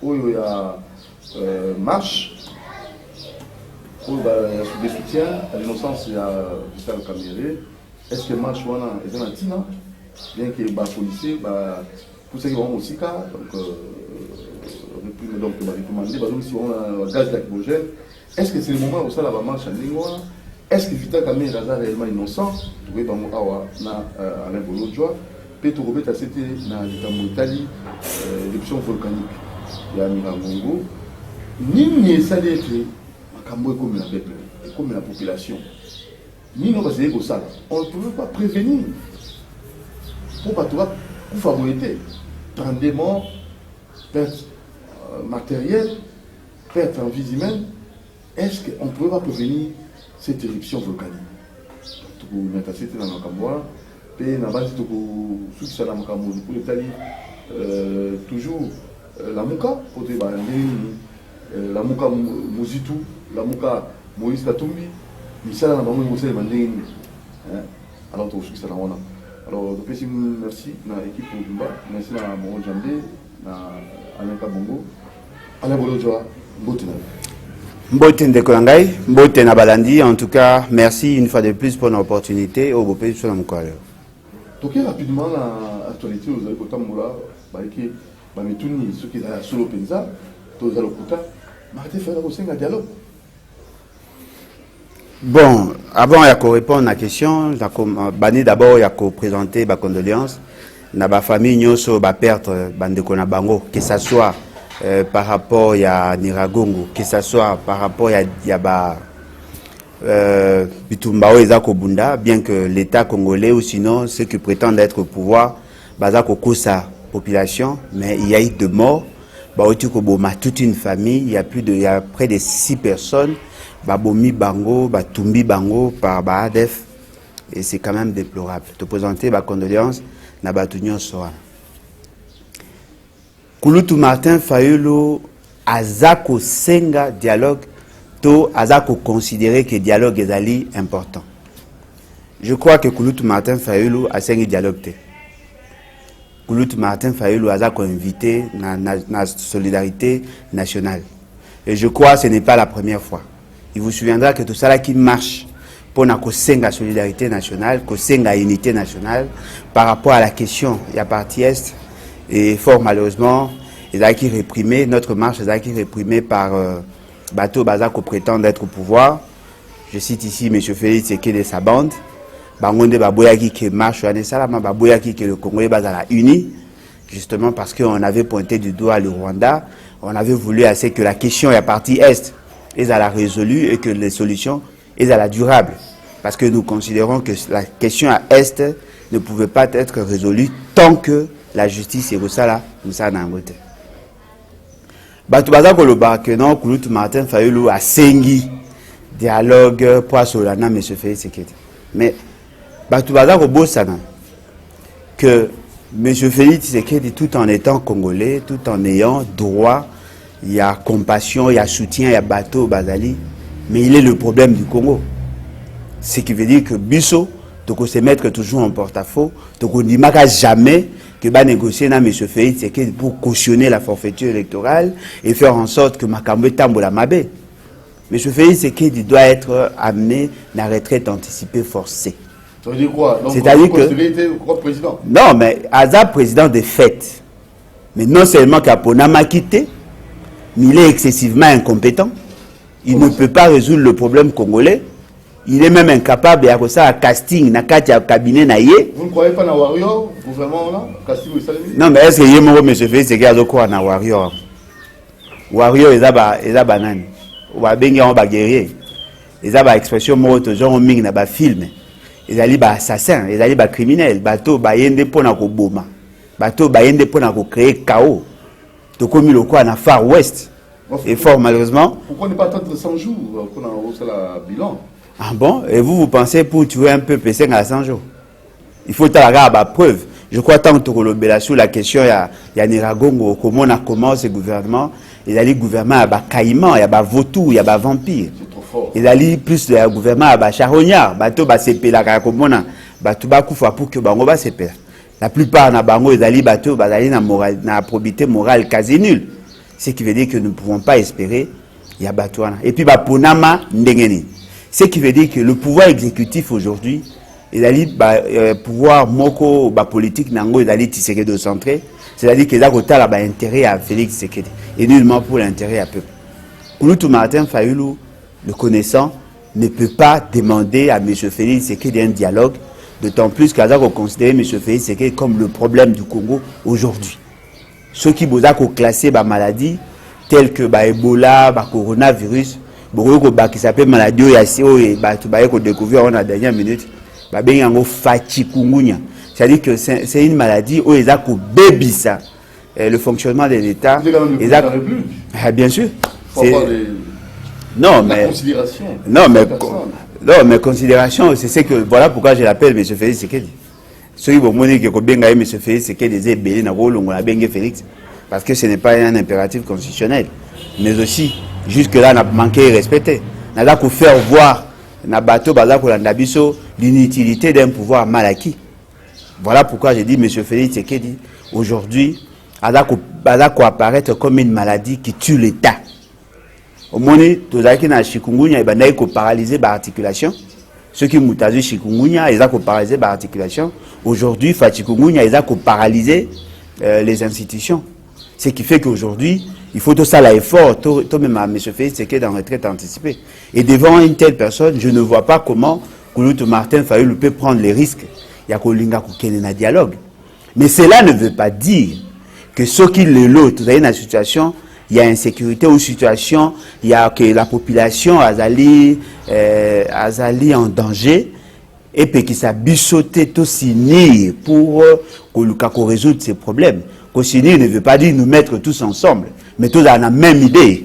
où il y a marche, où il y a des soutiens à l'innocence, il y a Vital Caméré. Est-ce que marche est un tina, bien que les policiers, pour ceux qui vont aussi, donc recommander, si on a un gaz lacrymogène, est-ce que c'est le moment où ça la marche en ligne? Est-ce que Vital Caméré est réellement innocent? Vous voyez, Alain Bolodjoa, Peto Robert a cité dans l'Italie, l'éruption volcanique. Il y a Miramongo. Ni ça d'être comme la peuple, comme la population. Ni non parce que ça, on ne peut pas prévenir. Pour pas tout favoriser. 32 morts, perte matérielle, perte en vie humaine. Est-ce qu'on ne peut pas prévenir cette éruption volcanique? Tout le monde a cité dans le Cambois. Et dans la base de pour l'Italie, toujours la Mouka, la Mouka Mozitou, la Mouka Moïse Katumbi, mais ça, on a aussi les alors, tout ça, on a. Alors, merci à l'équipe de Dumba, merci à Moro Djambé, à Alain Kabongo, Alain Bolodjoa, Mbotena. Mbotena de Kolangai, Mbotena Balandi, en tout cas, merci une fois de plus pour l'opportunité au beau pays de Solamoukwale. Donc rapidement l'actualité aux Alcotamboula, qui Bametuni, ceux qui sont solo Penza, tous les Alcota, Martin fait un dialogue. Bon, avant de répondre à la question, d'abord il y a présenter ma condoléance na ba famille nyoso ba perdre bandeko na bango, que ça soit par rapport à Niragongo, que ça soit par rapport à ba Bitumbao et Zakobunda, bien que l'État congolais ou sinon ceux qui prétendent être au pouvoir, bazako sa population, mais il y a eu de morts, toute une famille, il y a près de 6 personnes, babomi bango, batumbi bango par Baadef, et c'est quand même déplorable. Te présenter ma condoléance, na batunyo soa. Kulutu Martin Fayulu azako senga dialogue. Azako considérer que le dialogue est important. Je crois que Kulutu Martin Fayulu a un dialogue. Kulutu Martin Fayulu a invité la solidarité nationale. Et je crois que ce n'est pas la première fois. Il vous souviendra que tout ça qui marche pour la solidarité nationale, la unité nationale, par rapport à la question, il y a partie Est, et fort malheureusement, ils ont été réprimés, notre marche a été réprimée par Bateau Bazako prétend être au pouvoir. Je cite ici M. Félix Tshisekedi et sa bande. Bangonde Baboyaki qui marche, Baboyaki que le Congolais Bazala uni, justement parce qu'on avait pointé du doigt le Rwanda. On avait voulu assez que la question est à partie Est, et à la résolue et que les solutions est à la durable. Parce que nous considérons que la question à Est ne pouvait pas être résolue tant que la justice est là, nous sommes en Angleterre. Batubaza Koloba que non, Kulutu Martin Fayulu a sengi dialogue pour Solana, M. Félix Tshisekedi. Mais Batubaza Kobosana que M. Félix Tshisekedi, tout en étant congolais, tout en ayant droit, il y a compassion, il y a soutien, il y a bateau Bazali, mais il est le problème du Congo. Ce qui veut dire que Bisso, donc se mettre toujours en porte-à-faux, donc on n'y marque jamais que va négocier na M. Félix Tshisekedi pour cautionner la forfaiture électorale et faire en sorte que Makambo Tambola Mabe. M. Félix Tshisekedi doit être amené à la retraite anticipée forcée. Ça veut dire quoi? C'est-à-dire que président. Non, mais Azab président de fait. Mais non seulement qu'Apona m'a quitté, mais il est excessivement incompétent. Il ne peut pas résoudre le problème congolais. Il est même incapable de faire un casting dans le cabinet. Vous ne croyez pas dans Warrior, gouvernement là? Casting non, mais est-ce que il y a un monsieur Félix qui a quoi dans Warrior? Warrior, ils ont banane. Ou bien guerrier. Ils ont expression morte, genre ming na ba film. Ils ont des assassins, ils ont des criminels. Bateau bayende pour na ko boma. Bateau bayende pour na ko créer chaos. To comme le quoi na Far West. Et fort malheureusement. Pourquoi ne pas attendre 100 jours pour un bilan? Ah bon? Et vous pensez pour tuer un peu PC à 100 jours? Il faut avoir la preuve. Je crois tant que sur la question, il y a Niragongo, comment ce gouvernement, il y a le gouvernement à caïman, il y a vautour, il y a vampire. C'est trop fort. Il y a plus de gouvernement à charognard, bateau ba sepe la komona, bateau ba kufa pour que bango ba sepe. La plupart na bango ils ali bateau bazali na probité morale quasi nulle. Ce qui veut dire que nous ne pouvons pas espérer Yabatouana. Et puis, Ponama Ndengeni. Ce qui veut dire que le pouvoir exécutif aujourd'hui, il a dit pouvoir moko politique nango il a dit Tshisekedi centré, c'est-à-dire qu'il a intérêt à Félix Tshisekedi et nullement pour l'intérêt à peuple. Kouloutou Martin Fayulu, le connaissant, ne peut pas demander à M. Félix Tshisekedi un dialogue, d'autant plus qu'Azako considère M. Félix Tshisekedi comme le problème du Congo aujourd'hui. Ceux qui vous ont classé des maladies telles que Ebola, coronavirus, qui s'appelle maladie et découvert en la dernière minute, c'est-à-dire que c'est une maladie où ils ont bébisa le fonctionnement de l'État. Bien sûr. Non, mais considération, c'est ce que voilà pourquoi je l'appelle M. Félix Tshisekedi. Ceux qui vont me dire que M. Félix Tshisekedi est belé dans le Félix, parce que ce n'est pas un impératif constitutionnel, mais aussi jusque-là, on a manqué de respecter. On a faire voir l'inutilité d'un pouvoir mal acquis. Voilà pourquoi j'ai dit M. Félix Tshisekedi, aujourd'hui, il va apparaître comme une maladie qui tue l'État. Au moment où il y a chikungunya, il va paralyser l'articulation. Ceux qui ont chikungunya, ils ont paralysé l'articulation. Aujourd'hui, il chikungunya, ils ont paralysé les institutions. Ce qui fait qu'aujourd'hui, il faut tout ça l'effort, tout même à M. Félix Tshisekedi dans retraite anticipée. Et devant une telle personne, je ne vois pas comment Kouloutou Martin Fayulu peut prendre les risques. Il y a un dialogue. Mais cela ne veut pas dire que ceux qui l'autre, dans une situation, il y a insécurité ou situation, il y a que la population azali en danger et puis qui s'est sauté tout signer pour qu'on résoudre ces problèmes. Signer ne veut pas dire nous mettre tous ensemble, mais tous dans la même idée.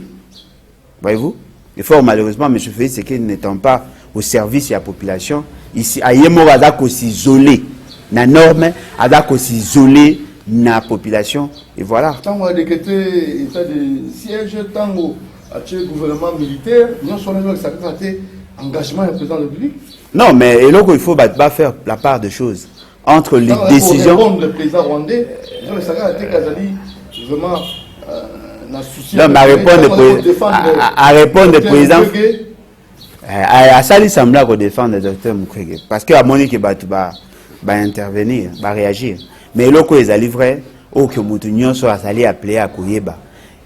Voyez-vous? Et fort malheureusement, M. Félix Tshisekedi n'étant pas au service de la population, ici, à Yémo, il a s'isoler. La norme, il a s'isoler la population. Et voilà. Tant qu'on a décrété état de siège, tant qu'on a tué le gouvernement militaire, nous sommes là ça a engagement du président de la République. Non, mais il faut pas faire la part de choses entre les décisions. Pour le président rwandais, ça a été vraiment non, mais à répondre le président. À ça, il semble qu'on défend le docteur Mukwege. Parce qu'à mon avis, il va intervenir, va réagir. Mais là, ils allaient vrai, ou que Moutounion soit allé appeler à Kouyeba.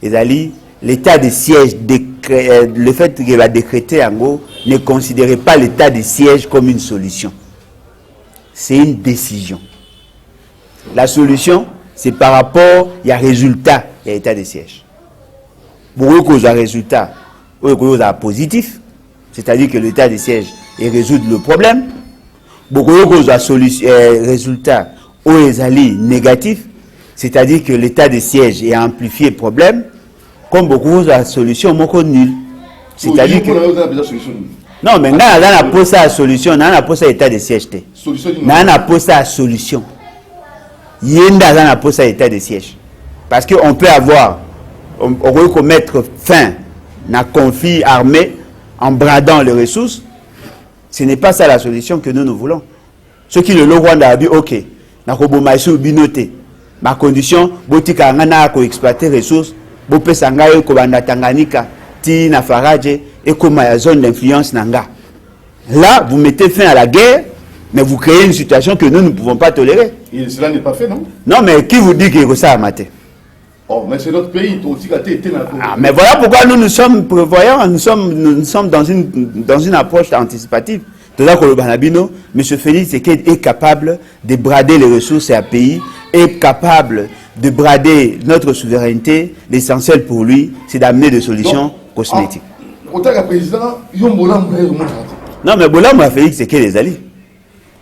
Ils allaient, l'état de siège, le fait qu'il va décréter en gros, ne considérez pas l'état de siège comme une solution. C'est une décision. La solution, c'est par rapport, il y a résultat, il y a état de siège. Pour qu'il y a résultat, il y a positif, c'est-à-dire que l'état de siège résout le problème. Pour qu'il y a résultat, il y a négatif, c'est-à-dire que l'état de siège est amplifié le problème, comme beaucoup de solution, beaucoup nul. C'est-à-dire que. Non, mais on a posé la solution, on a posé l'état de siège. On a posé la solution. Il y a posé l'état de siège. Parce qu'on peut avoir, on peut mettre fin à un conflit armé en bradant les ressources. Ce n'est pas ça la solution que nous voulons. Ce qui le Rwanda a dit, ok, na kobomaïsou binoté. Ma condition, botika ngana ko exploiter ressources, bo pesa ngai ko banda Tanganyika, ti na Faraje et comme la zone d'influence nanga. Là, vous mettez fin à la guerre, mais vous créez une situation que nous ne pouvons pas tolérer. Et cela n'est pas fait, non? Non, mais qui vous dit que ça a maté? Oh, mais c'est notre pays, mais voilà pourquoi nous sommes prévoyants, nous sommes dans une approche anticipative. Tout à l'heure, M. Félix Tshisekedi est capable de brader les ressources à un pays, est capable de brader notre souveraineté. L'essentiel pour lui, c'est d'amener des solutions cosmétiques. Président, non, mais Bolam a Félix Tshisekedi les alliés.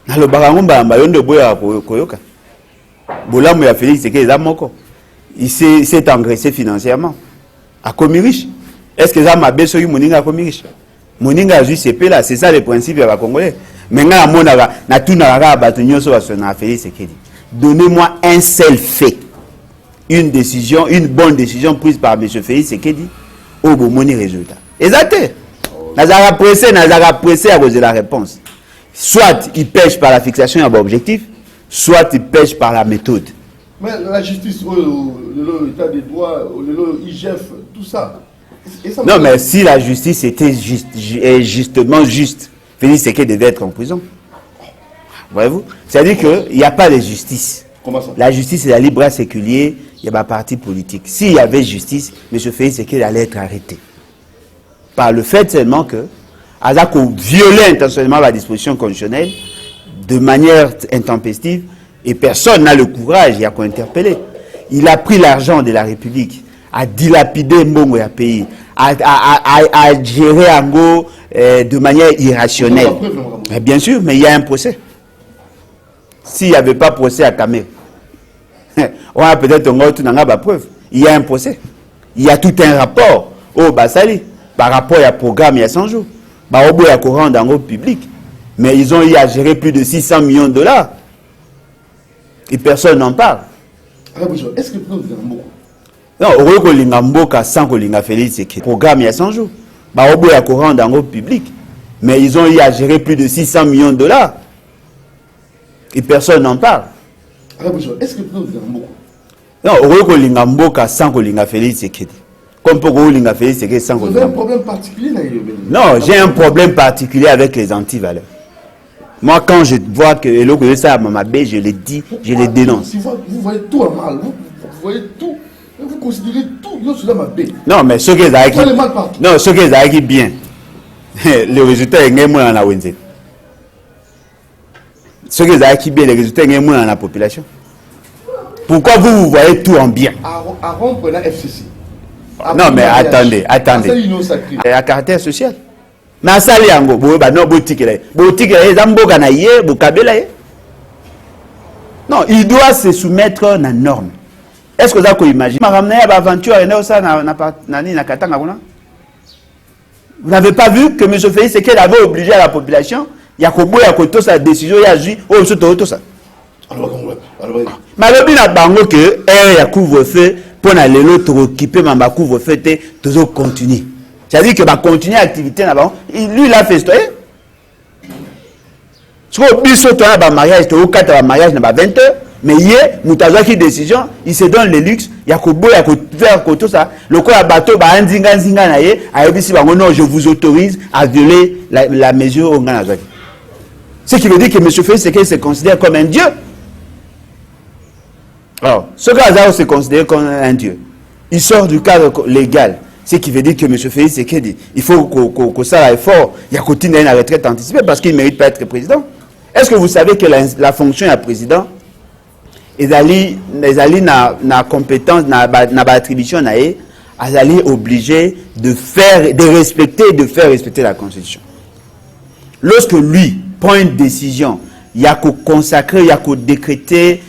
Le Barangomba Mbayondo Boya Koyoka. Bolam a Félix Tshisekedi les amoko. Il s'est engraissé financièrement. À Komirich. Est-ce que ça m'a baissé sur Moninga à Komirich? Moninga a juste CP là, c'est ça le principe de la Congolais. Maintenant, donnez-moi un seul fait. Une décision, une bonne décision prise par M. Félix Tshisekedi au bon résultat. Exact. Nazara pressé à cause de la réponse. Soit il pêche par la fixation d'un objectif, soit il pêche par la méthode. Mais la justice, l'état des droits, l'IGF, tout ça. Non, mais si la justice était justement juste, Félix Tshisekedi devait être en prison. Voyez-vous? C'est-à-dire qu'il n'y a pas de justice. Comment ça? La justice, c'est la libre séculier, il y a un parti politique. S'il y avait justice, M. Félix Tshisekedi allait être arrêté. Par le fait seulement que Azako violait intentionnellement la disposition constitutionnelle de manière intempestive et personne n'a le courage, il y a qu'à interpeller. Il a pris l'argent de la République, a dilapidé Mbongo et a payé, a géré Ango de manière irrationnelle. Mais bien sûr, mais il y a un procès. S'il n'y avait pas procès à Kamé, on a peut-être un preuve. Il y a un procès. Il y a tout un rapport au Bassali par rapport à programme il y a 100 jours. Il y a courant dans le public. Mais ils ont eu à gérer plus de 600 millions de dollars. Et personne n'en parle. Est-ce que vous avez non, au Lingamboka sans que Linga Félix Tshisekedi. Programme il y a 100 jours. Il y a courant dans le public. Mais ils ont eu à gérer plus de 600 millions de dollars. Et personne n'en parle. Est-ce que vous avez non, au Lingamboka sans que Linga Félix Tshisekedi. Comme pour Linga Félix Tshisekedi sans que. Vous avez un problème particulier? Non, j'ai un problème particulier avec les antivaleurs. Moi, quand je vois que le ça à Mamabé, je le dis, je le dénonce. Si vous voyez tout à mal, vous voyez tout, vous considérez tout, c'est ma baie. Non, mais ce qui est avec. Non, ce qui est avec bien. Le résultat est moins dans la Wenzel. Ce qui est avec bien, le résultat est moins dans la population. Pourquoi vous voyez tout en bien? À rompre la FCC. Non, mais attendez. À caractère social. Mais ça, il y a un boutique. Non, il doit se soumettre à la norme. Est-ce que vous avez imaginé? Vous n'avez pas vu que M. Félix Tshisekedi avait obligé à la population, il y a sa décision, il y a joué, tout ça. Mais il y a un couvre-feu pour aller l'autre occuper ma couvre-feu, toujours continuer. C'est-à-dire que va continuer l'activité là-bas. Lui, il a fait ça. Si on a un mariage, il y a un mariage à 20 heures, mais hier, nous avons une décision, il se donne le luxe, il y a faire tout ça. Le coup, le bateau, non, je vous autorise à violer la mesure au Ghana. Ce qui veut dire que M. Félix Tshisekedi se considère comme un dieu. Alors, ce gars se considère comme un dieu. Il sort du cadre légal. Ce qui veut dire que M. Félix Tshisekedi, il faut que ça aille fort. Il y a continué à une retraite anticipée parce qu'il ne mérite pas d'être président. Est-ce que vous savez que la fonction de président, ils allaient na compétence, na attribution, ils allaient obligés de respecter et de faire respecter la Constitution. Lorsque lui prend une décision, il y a qu'à consacrer, il y a qu'à décréter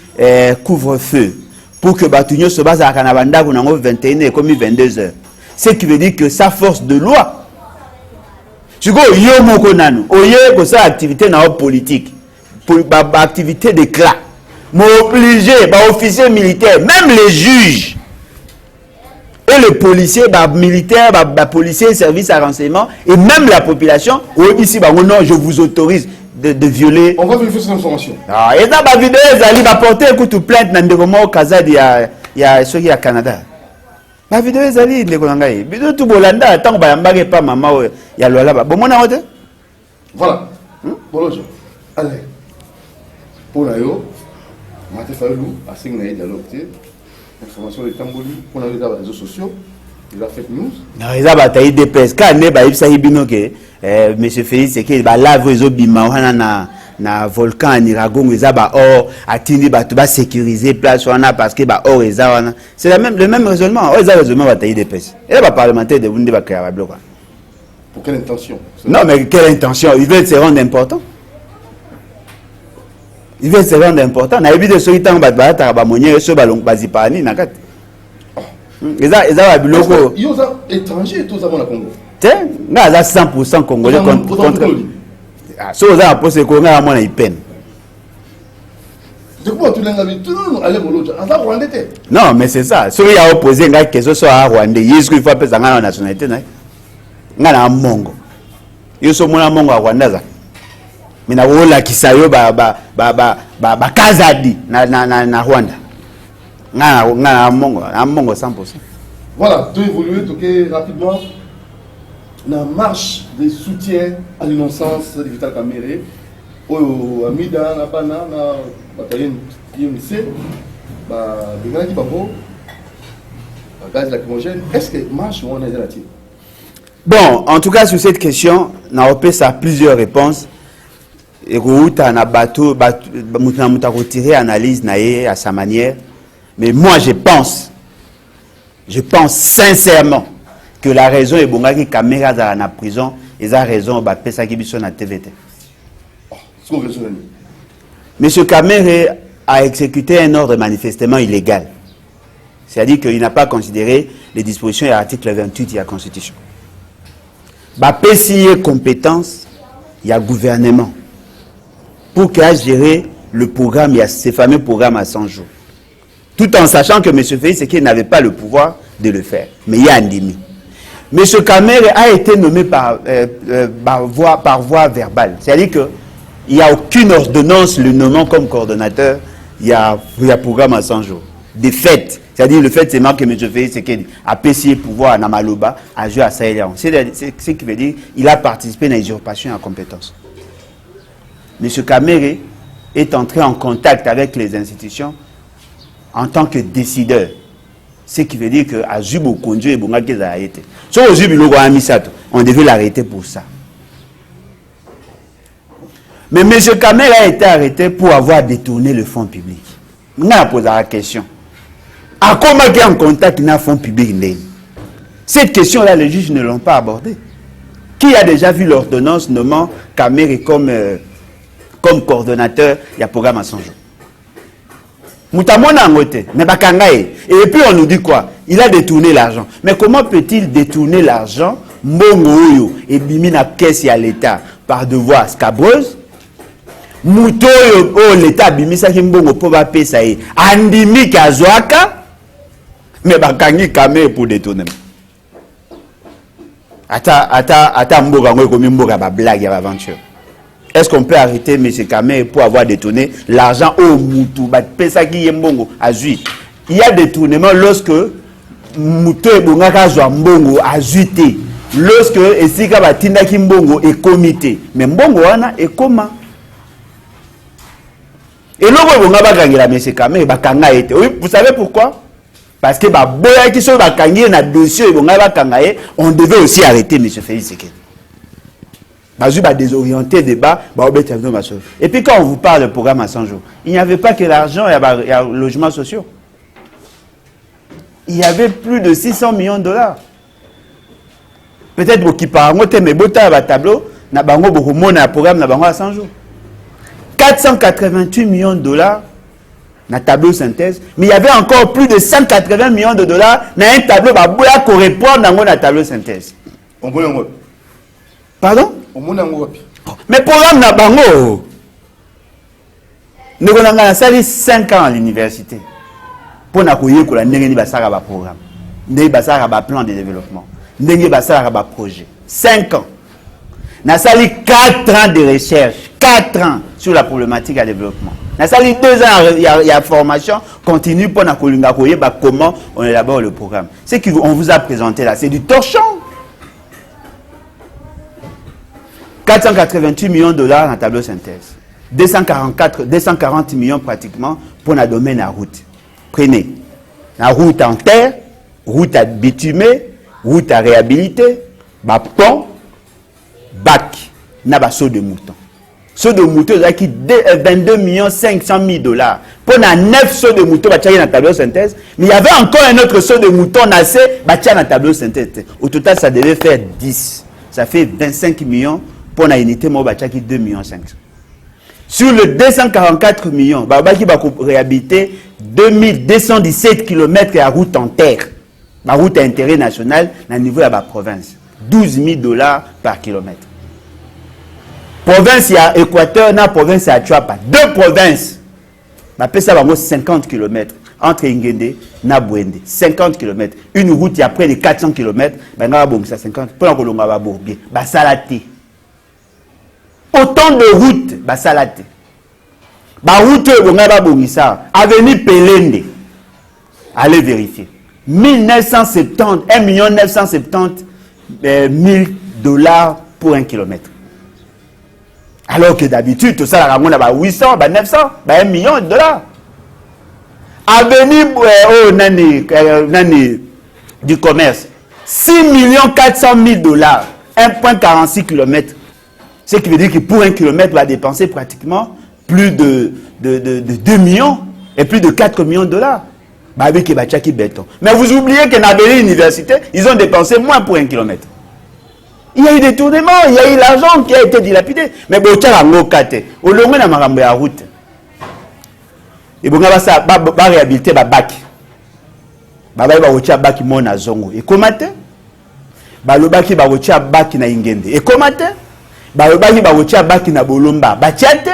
couvre-feu pour que Batunyo se base à Kanabanda 21 et comme 22 heures. Ce qui veut dire que sa force de loi. Tu vois, il y a une activité politique, activité d'éclat. Mais obligé, officiers militaires, même les juges et les policiers, militaires, policiers, services à renseignement, et même la population, ici, non, je vous autorise de violer. On va vérifier cette information. Ah, et dans la vidéo, ils vont porter un coup de plainte dans le Kazad, il y a ceux qui sont au Canada. La vidéo est allée, les Golangay. Vidéo tout Bolanda, tant que Bayambare pas maman, il y a le là-bas. Bon, mon nom, voilà. Bon, allez. Pour la yo, Maté Fayoulou, à Singnaï dialogue, information de Tamboli, pour les réseaux sociaux, il a fait news. Non, il a bataillé des pesques. Quand il y a eu M. Félix Tshisekedi, il a vu na volcan Niragongo, il a or atteindre ba sécuriser place parce que ba or c'est le même raisonnement. Ils ont raisonnement batailler des pesques. Et là parlementaire de Bundi ba créer un bloc. Pour quelle intention? Non, mais quelle intention? Ils veulent se rendre important. Ils veulent se rendre important. Na évidemment ceux qui t'ont battu ba monnier ceux balong bazipani na kat. Ils ont biloko. Ils sont étrangers tous avant la Congo. Tiens, nga za 100% congolais contre. Ah, so za pose ko nga mona ipen. De quoi tu l'as vu? Tout le monde allait au Rwanda. Non, mais c'est ça. Si il y a opposé nga question soit à Rwandais, il faut appeler ça nga nationalité na. Nga na mongo. Yo so mona mongo à Rwanda za. Mina wola kisayo ba kazadi na Rwanda. ngana mongo 100%. Voilà, tout évoluer, tout rapidement. La marche de soutien à l'innocence de Vital Kamerhe. Au Amida, na Bana, na bataillon IMC, des qui babo, gaz lacrymogène. Est-ce que marche ou on est là-dessus? Bon, en tout cas, sur cette question, on a plusieurs réponses. Et Routa na bateau, mouta retiré analyse naé à sa manière. Mais moi, je pense sincèrement que la raison est bon que caméra dans la prison et la raison bah pesa qui bison na TVT. Monsieur Kamerhe a exécuté un ordre manifestement illégal. C'est-à-dire qu'il n'a pas considéré les dispositions de l'article 28 de la Constitution. Bah PCI compétence, il y a gouvernement. Pour qu'il gérer le programme, il y a ces fameux programmes à 100 jours. Tout en sachant que M. Félix Tshisekedi n'avait pas le pouvoir de le faire. Mais il y a un demi. M. Kamerhe a été nommé par voie verbale. C'est-à-dire qu'il n'y a aucune ordonnance le nommant comme coordonnateur. Il y a programme à 100 jours. Des faits. C'est-à-dire le fait, c'est que M. Félix Tshisekedi a payé pouvoir à Namaloba, à jouer à Sahel. C'est ce qui veut dire qu'il a participé à l'usurpation à compétence. M. Kamerhe est entré en contact avec les institutions en tant que décideur. Ce qui veut dire que Azubo Konjo et Bongake a été. Sur Azubo on devait l'arrêter pour ça. Mais M. Kamerhe a été arrêté pour avoir détourné le fonds public. On a posé la question. À comment il est en contact avec le fonds public? Cette question-là, les juges ne l'ont pas abordée. Qui a déjà vu l'ordonnance nommant Kamerhe comme coordonnateur, il y a programme à 100 jours. Moutamona Ngote, mais Bakangaye. Et puis on nous dit quoi? Il a détourné l'argent. Mais comment peut-il détourner l'argent? Mbongo et bimina caisse à l'État par devoir scabreuse. Moutoyo l'État bimisa kimbongo pour ba pesa e. Andimi kazwaka. Mais Bakangi Kamerhe pour détourner. Ata mboga ngoy komi mboga ba blague ya aventure. Est-ce qu'on peut arrêter M. Kamerhe pour avoir détourné l'argent au Moutou? Il y a détournement lorsque Moutou et Bongaka Mbongo a zuité. Lorsque Esika Batinda Kimbongo est comité. Mais Mbongo wana est comment? Et l'autre Bongaba Kangela M. Kamerhe Bakanga était. Oui, vous savez pourquoi? Parce que Boya qui sont Bakangé na dossier et Bongaba Kangaye, on devait aussi arrêter M. Félix Tshisekedi. Désorienter le débat. Et puis quand on vous parle du programme à 100 jours, il n'y avait pas que l'argent et le logement social. Il y avait plus de 600 millions de dollars. Peut-être qu'il parle mais tableau, na bango beaucoup un programme na bango à 100 jours. 488 millions de dollars na tableau synthèse, mais il y avait encore plus de 180 millions de dollars dans un tableau qui correspond dans la tableau synthèse. Pardon? Mais programme na bango. Nous avons sali 5 ans à l'université. Pour na koye ko la ndenge ni basara ba programme. Ndenge basara ba plan de développement. Ndenge basara ba projet. 5 ans. Na sali 4 ans de recherche, 4 ans sur la problématique à développement. Na sali 2 ans il y a formation continue pour na kolinga koye ba comment on élabore le programme. Ce qu'on vous a présenté là, c'est du torchon. 488 millions de dollars en tableau synthèse. 240 millions pratiquement pour le domaine à route. Prenez la route en terre, route à bitumer, route à réhabiliter, pont, bac, n'a saut de mouton. Saut de mouton, il qui 22 500 000 dollars. Pour 9 sauts de mouton, dans la tableau synthèse. Mais il y avait encore un autre saut de mouton nassé, dans la tableau synthèse. Au total, ça devait faire 10. Ça fait 25 millions. Pour la unité, moi, je 2,5 millions. Sur le 244 millions, qui va réhabiliter 2217 km à route en terre. La route à intérêt national, au niveau de la province. 12 000 dollars par kilomètre. Province, il y a Équateur, la province, il y a Chuapa. 2 provinces. Ça va 50 km. Entre Ngende et Bouende. 50 km. Une route, il y a près de 400 km. Il y a 50 km. Pour la Bourbier. Ça l'a été. Autant de routes, salate. Route, avenue Pelende. Allez vérifier. 1970, 1 970 000 $ pour 1 kilomètre. Alors que d'habitude, tout ça, on a 800, 900, 1 million de $. Avenue du commerce, 6 400 000 $, 1,46 km. Ce qui veut dire que pour 1 kilomètre, on va dépenser pratiquement plus de 2 millions et plus de 4 millions de $. Avec les béton. Mais vous oubliez que dans l'université, ils ont dépensé moins pour 1 kilomètre. Il y a eu des tournements, il y a eu l'argent qui a été dilapidé. Mais bon, il y a une route. Et bon, on va réhabiliter le bac. On va réhabiliter le bac qui est à Zongo. Et comment tu le bac qui est à bac na Ingende. Et comment tu le bac qui est à bac na Bolomba. Batiate.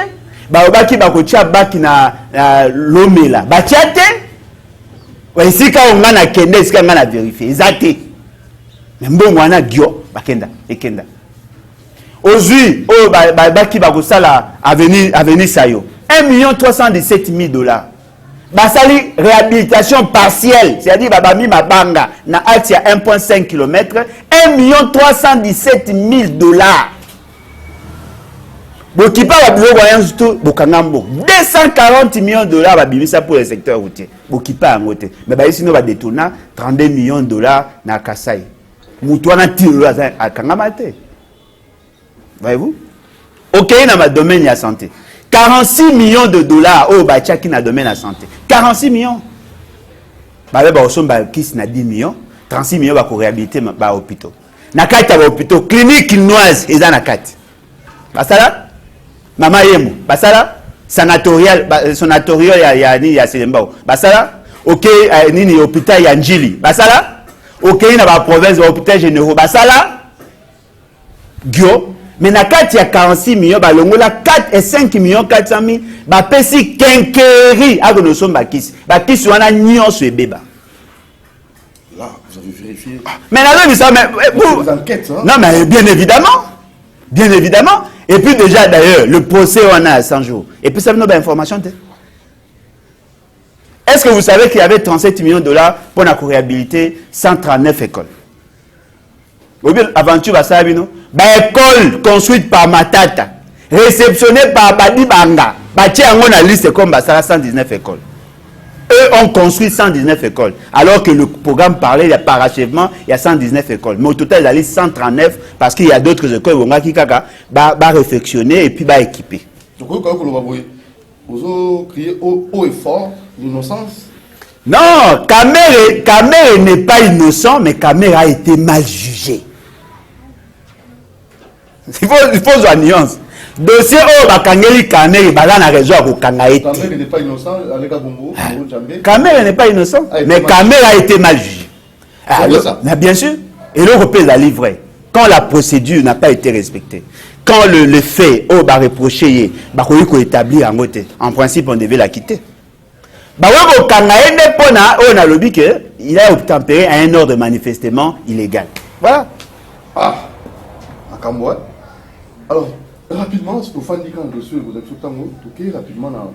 Le bac qui est à bac na Lomela. Batiate. Ici, quand on a kende, ici, quand on a vérifié. Exacté. Mais bon, on a gyo. Bakenda. Ekenda. Aujourd'hui, qui va ça là, avenue Sayo. 1 317 000 $. Basali réhabilitation partielle, c'est-à-dire babami mabanga na axe à 1,5 km, 1 317 000 $. Bokipa va besoin voyant tout bokangambo 240 millions de $, babimisa pour le secteur routier. Bokipa en côté. Mais bah ici nous va détourner 32 millions de $ na Kasai. Moutouana tiro à Kangamate. Voyez-vous? Ok, dans ma domaine de la santé. 46 millions de $, oh, bah, tchaki na domaine de la santé. 46 millions. Bah, bah, on bah, qui na 10 millions. 36 millions, bah, pour réhabiliter, bah, hôpital. Na kati, bah, hôpital. Clinique chinoise, ils ont na kati. Bah, ça là? Maman Yemo. Bah, ça là? Sanatorial, bah, sanatorial, il y a Selembao. Bah, ça là? Ok, nini, hôpital, il y a Njili. Bah, ça là? Ok, dans la province, hôpital généraux. Bah, ça là? Gyo. Mais na kati ya 46 millions, bah, longola 4 et 5 millions 400 000, bah, pesi kenkeri, ah, nous sommes bakis. Bakis, on a nion sur beba. Là, vous avez vérifié. Mais là, mais ça, mais. Vous enquêtes, hein? Non, mais bien évidemment. Bien évidemment. Et puis, déjà, d'ailleurs, le procès, on a 100 jours. Et puis, ça nous donne information. Est-ce que vous savez qu'il y avait 37 millions de $ pour la réhabiliter 139 écoles? Aventure à Sabino. École construite par Matata, réceptionnée par Badi Banga. Bati en la liste comme ça 119 écoles. Eux ont construit 119 écoles. Alors que le programme parlait de parachèvement, il y a 119 écoles. Mais au total, il y a 139 parce qu'il y a d'autres écoles qui va réfectionner et puis va équiper. Donc, vous avez crié haut et fort l'innocence? Non, Kamere n'est pas innocent, mais Kamere a été mal jugé. Il faut la nuance. Dossier oh bakangeli Kamere bazana raison à kokanga ete. Kamere n'est pas innocent, Alega Bombo, Kamere n'est pas innocent, mais Kamere a été mal jugé. Mais bien sûr, et le repère la livrée. Quand la procédure n'a pas été respectée, quand le fait oh ba reproché ba ko établir en côté, en principe on devait la quitter. Ba wo kokanga ende pona on a lobby que il a obtempéré à un ordre manifestement illégal. Voilà. Ah. Akamwa. Alors, rapidement, ce que vous dites quand le dossier, vous êtes tout le temps toqué rapidement dans la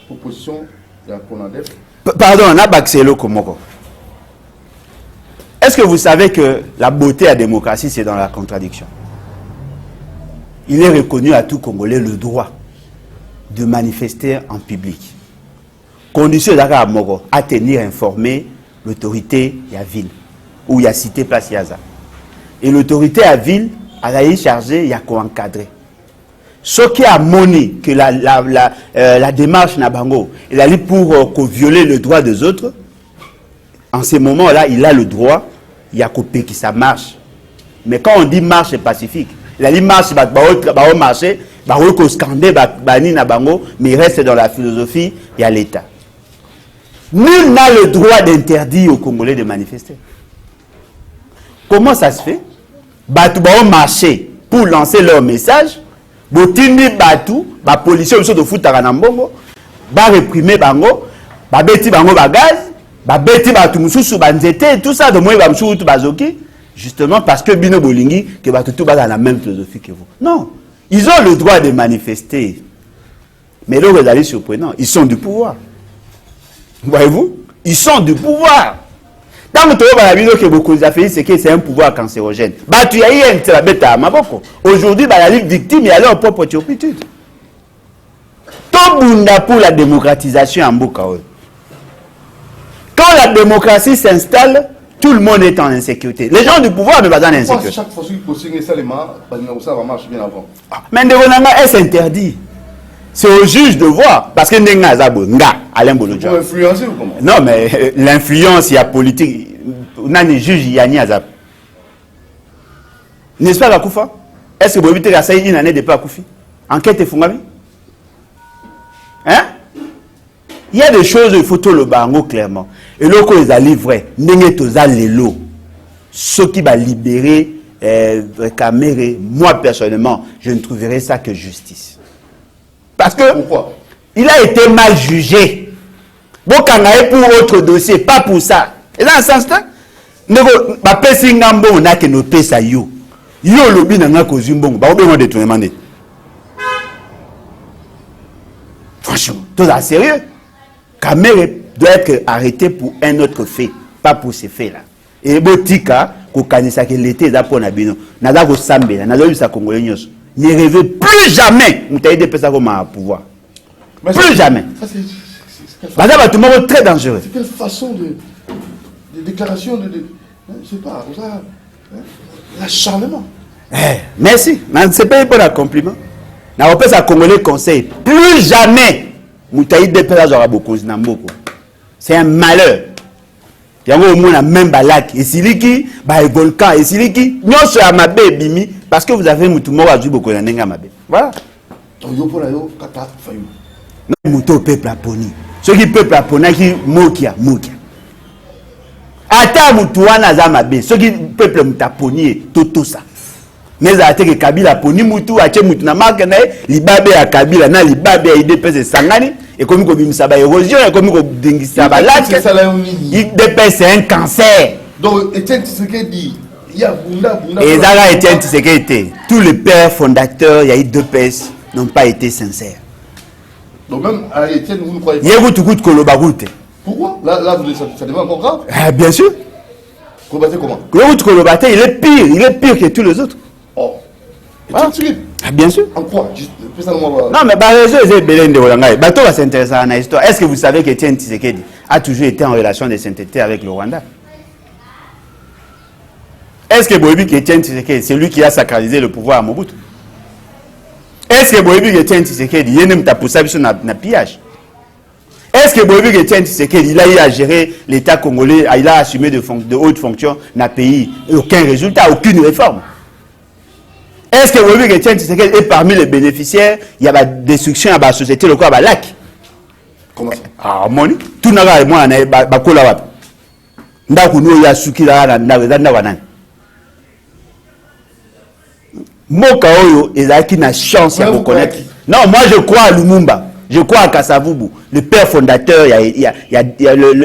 proposition de la CONADEF. Pardon, on a Baxelo Komoko. Est-ce que vous savez que la beauté à la démocratie, c'est dans la contradiction? Il est reconnu à tout Congolais le droit de manifester en public. Condition d'Ara Moro à tenir informé l'autorité de la ville, où il y a cité place Yaza. Et l'autorité à la ville, elle a chargé, il y a quoi encadrer. Ce qui a monné que la démarche Nabango, il a dit pour violer le droit des autres, en ce moment-là, il a le droit, il y a coupé qui ça marche. Mais quand on dit marche, c'est pacifique. Il a dit marche, il va marcher, il va scander, mais il reste dans la philosophie, il y a l'État. Nul n'a le droit d'interdire aux Congolais de manifester. Comment ça se fait? Batu ba marché pour lancer leur message, botindi batu, ba policier de futaka na mbongo, ba réprimer bango, ba beti bango ba gaz, ba beti batu mususu ba nzete, tout ça de moi ba mususu tout bazoki, justement parce que bino bolingi que batu tout ba dans la même philosophie que vous. Non, ils ont le droit de manifester. Mais là vous allez surprenant, ils sont du pouvoir. Voyez-vous? ils sont du pouvoir. Tant que tu as que beaucoup de fait, c'est que c'est un pouvoir cancérogène. Bah, tu as eu un tel à Maboko. Aujourd'hui, bah, la victime, il a leur propre turpitude. Tout le monde pour la démocratisation en Bokaol. Quand la démocratie s'installe, tout le monde est en insécurité. Les gens du pouvoir ne sont pas en insécurité. Chaque fois que vous signez ça, ça va marcher bien avant. Mais est-ce interdit? C'est au juge de voir. Parce que Alain Bolodja. Pour influencer ou comment? Non, mais l'influence, il y a politique. On a des juges, il y a ni Azab. N'est-ce pas la Koufa? Est-ce que vous avez essayé une année de pas Koufi? Enquête et Fungami? Hein? Il y a des choses, il faut tout le bango clairement. Et là, quand ils ont livré, ceux qui vont libérer, réclamer, moi personnellement, je ne trouverai ça que justice. Parce que pourquoi? Il a été mal jugé. Bon, quand on a pour autre dossier, pas pour ça. Et dans ce sens-là, on a que nos pesa yo. Yo lobi na ngako zimbongo, ba obengo détournement. Franchement, tout ça sérieux. Kamere doit être arrêté pour un autre fait, pas pour ces faits-là. Et botika, ko kanisa que l'été za pona bino, naza ko sambela, naza bisa congolais nyos. Ne rêvez plus jamais, mutaï de pesa comme pouvoir. Mais plus jamais. C'est très dangereux. C'est quelle façon de déclaration de je sais pas, ça, l'acharnement. Merci. C'est pas pour un compliment. Na opé ça congolais conseil. Plus jamais mutaï de pesa za beaucoup na mboko. C'est un malheur. Yango au moins même balak et siliki ba volcan et siliki nyonso ya mabe bimi parce que vous avez mutu moko azu beaucoup na nenga mabe. Voilà. Yo pour yo kata fayu. Muto peuple aponi. Ceux qui peuple apona qui mokia. Ata mutu wana za mabe, ceux qui peuple mutaponi tout ça. Mais a été que Kabila poni mutu ache mutu na marque na libabe ya Kabila na libabe ya IDPS sangani et comme ko bimisa ba érosion et comme ko dingisa ba lac. IDPS c'est un cancer. Donc Etienne Tshisekedi il y a Bunda. Et Zara Etienne Tshisekedi, tous les pères fondateurs il y a IDPS n'ont pas été sincères. Donc même à Etienne, vous ne croyez pas? Pourquoi? Là ça devient encore grave. Bien sûr. Kolobaté comment? Kolobaté, il est pire que tous les autres. Oh. Bien sûr. En quoi? Non, mais Bato va s'intéresser à la histoire. Est-ce que vous savez qu'Etienne Tshisekedi a toujours été en relation de sainteté avec le Rwanda? Est-ce que Boyebi Etienne Tshisekedi, c'est lui qui a sacralisé le pouvoir à Mobutu? Est-ce que Boyebi Etienne Tshisekedi, il y a un poussé sur na pillage? Est-ce que Boyebi Etienne Tshisekedi, il a eu à gérer l'État congolais, il a assumé de hautes fonctions dans le pays? Aucun résultat, aucune réforme. Est-ce que Boyebi Etienne Tshisekedi est parmi les bénéficiaires? Il y a la destruction de la société locale à lac. Comment ça? Ah, moni. Tout le monde moi, bakola wap. Ndaku no ya suki la na wanan. Moka oyo ezaki na chance de reconnaître. Non, moi je crois à Lumumba. Je crois à Kassavubu, le père fondateur. Il y a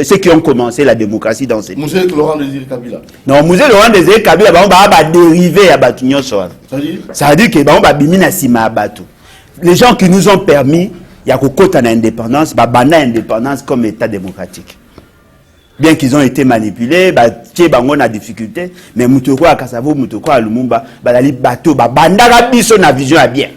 ceux qui ont commencé la démocratie dans cette. Musée Laurent Désiré Kabila. Non, Musée Laurent Désiré Kabila, va dériver à Batunyo Soa. Ça veut dire que va bimina sima Batu. Les gens qui nous ont permis, il y a kokota na indépendance, bana indépendance comme État démocratique. Bien qu'ils ont été manipulés, bango na difficulté, mais Mutoko à Kassavubu, Mutoko à Lumumba, balali bateau, bandara biso na vision à bien.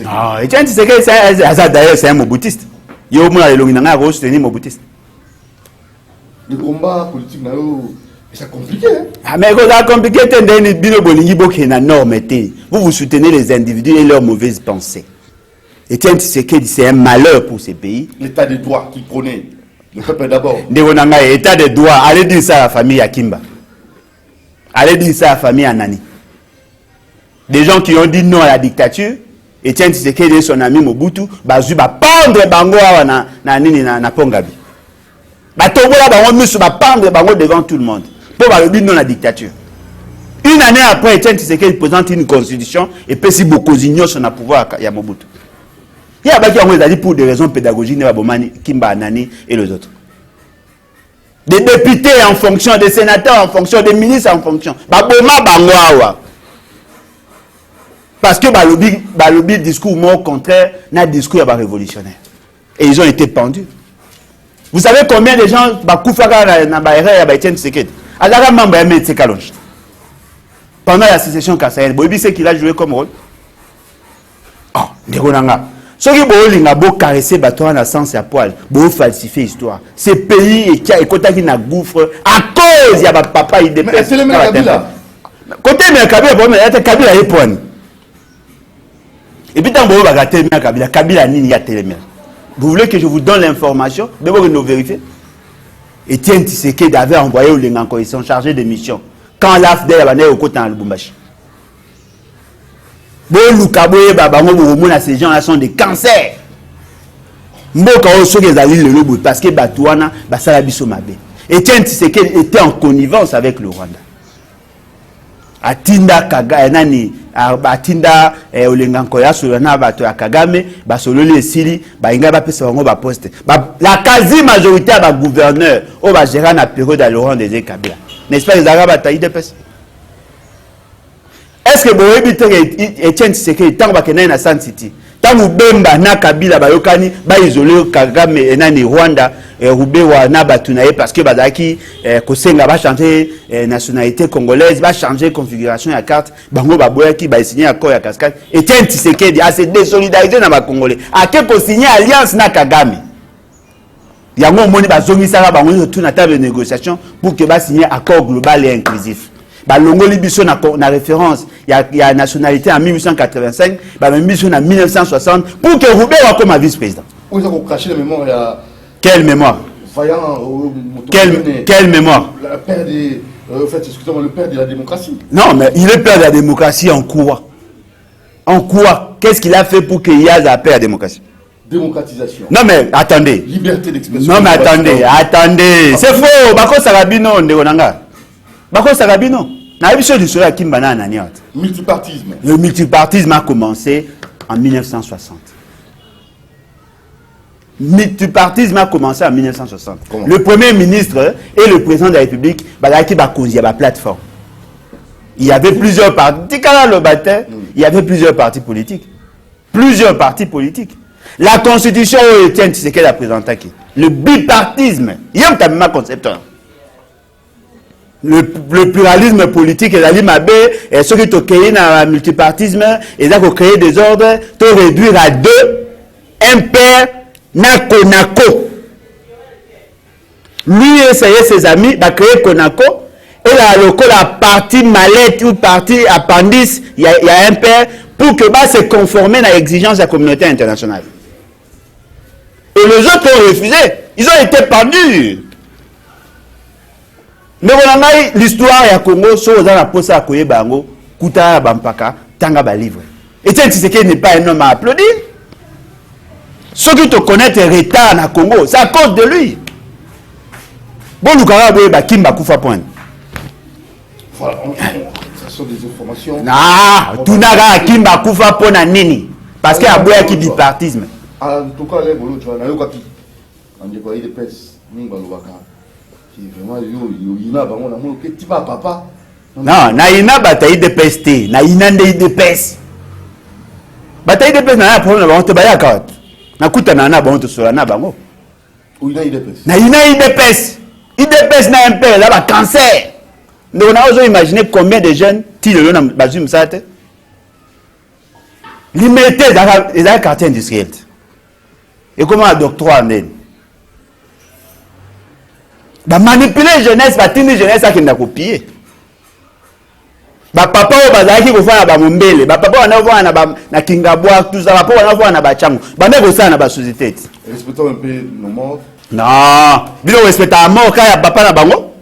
Ah, Etienne Tshisekedi, c'est un mobutiste. Il y a un mobutiste. Le combat politique, c'est compliqué. Ah, mais c'est compliqué. Vous vous soutenez les individus et leurs mauvaises pensées. Etienne Tshisekedi, c'est un malheur pour ces pays. L'état de droit qu'il prenait, le peuple d'abord. L'état de droit, allez dire ça à la famille Akimba. Allez dire ça à la famille Anani. Des gens qui ont dit non à la dictature, Etienne Tshisekedi et son ami Mobutu, bazu ba pendre bango na Pongabi. Ba tobola bango misu ba pendre bango devant tout le monde. Pour ba dire non à la dictature. Une année après, Etienne Tshisekedi présente une constitution et peut si beaucoup d'ignorent son pouvoir à Mobutu. Il y a qui ont dit pour des raisons pédagogiques, Kimba Anani et les autres. Des députés en fonction, des sénateurs en fonction, des ministres en fonction. Baboma bango. Parce que le discours au contraire n'a discours révolutionnaire. Et ils ont été pendus. Vous savez combien de gens bakufaka na baerreur ya Etienne Tshisekedi? Azaka membre ya MTC Kalonji. Pendant la sécession Kassaïen, Boyebi c'est qu'il a joué comme rôle. Ah, ndekonanga. Soki bolinga bo caresser bato na sens ya poil, bo falsifier histoire. Ce pays est ekotaki na gouffre à cause ya ba papa il dépêche. C'est le même Kabila. Côté mais Kabila bon mais Kabila yeponi. Et puis tant bo ba Kabila, Kabila nini ya télémère. Vous voulez que je vous donne l'information? D'abord nous vérifier. Etienne Tshisekedi avait envoyé au Lenganko, ils sont chargés de mission. Quand l'AFDEL a au côté en Lubumbashi. Ces gens-là sont des cancers. Parce que Batouana, Etienne Tshisekedi était en connivence avec le Rwanda. Atinda Kagame, Atinda Olengankoya Solana Bato Kagame, Basololi et Sili, Bainga Bapesongo Baposte. La quasi-majorité de gouverneurs au gérer la période à Laurent des Kabila. N'est-ce pas les Arabes à IDPS? Est-ce que vous avez Etienne Tshisekedi tant que vous na San City? Tant que Bemba na Kabila bayokani ba isolé Kagame et nani Rwanda Rubé wa na batunaye parce que bazaki kosenga ba changer nationalité congolaise, ba changer configuration ya carte, bango ba boyaki ba signer accord ya cascade. Etienne Tshisekedi a se désolidariser na ba congolais. A ke ko signer alliance na Kagame. Yango moni ba zongisaka bango retourner à table de négociation pour que ba signer accord global et inclusif. Longoli biso na référence il y a nationalité en 1885 biso en 1960 pour que Roubaix soit comme vice-président. Vous avez craché la mémoire il y a... Quelle mémoire? Vaillant quelle mémoire? Le père de excusez-moi, le père de la démocratie. Non mais il est père de la démocratie en quoi? En quoi? Qu'est-ce qu'il a fait pour qu'il y ait la paix à la démocratie? Démocratisation. Non mais attendez. Liberté d'expression. Non mais attendez. C'est faux. Bako Sarabino ndonanga. Bako Sarabino. Multipartisme. Le multipartisme a commencé en 1960. Multipartisme a commencé en 1960. Comment? Le premier ministre et le président de la République, il y a plateforme. Il y avait plusieurs partis. Il y avait plusieurs partis politiques. Plusieurs partis politiques. La constitution Etienne Tshisekedi a présenté le bipartisme. Il y a un concept. Le pluralisme politique et la limabé et ceux qui ont créé le multipartisme et ont créé des ordres pour réduire à deux un père Konako. Lui et ses amis ont créé Konako et la partie mallette ou partie appendice il y a un père pour que se conformer à l'exigence de la communauté internationale. Et les autres ont refusé. Ils ont été pendus. Mais l'histoire ya Congo, so dans la poste à Koyebango, Kuta Bampaka, Tanga ba livre. Etienne Tshisekedi n'est pas un homme à applaudir. Ceux qui te connaissent retard na Congo, c'est à cause de lui. Bon, nous avons ba Kimba Kufa point. Voilà, ce sont des informations. Ah, tout n'a Kimba Kufa point na nini. Parce qu'il y a boya qui bipartisme. En tout cas, les bolos, tu vois, na yokapi. On dit quoi, il dépêche, minga lobaka. Vraiment, papa. Non, naïna bataille de peste, naïna de peste. Bataille de peste, n'a problème, on te baya quand. Na kuta na bon to sola na bango. Ou ina de peste. Naïna de peste. Il de peste na un peu là ba cancer. Donc on a osé imaginer combien de jeunes ti le na bazum sate. Limité dans les quartiers industriels. Et comment un doctorat en manipuler jeunesse, jeunesse qui n'a copié. Papa au bazaki ko fana ba mombele, papa wana vo na kingabwa tout ça, papa wana vo na ba chango. Ba ndeko ça na ba société. Respectons un peu nos morts. Non, bilo respecta mort kaya papa na bango.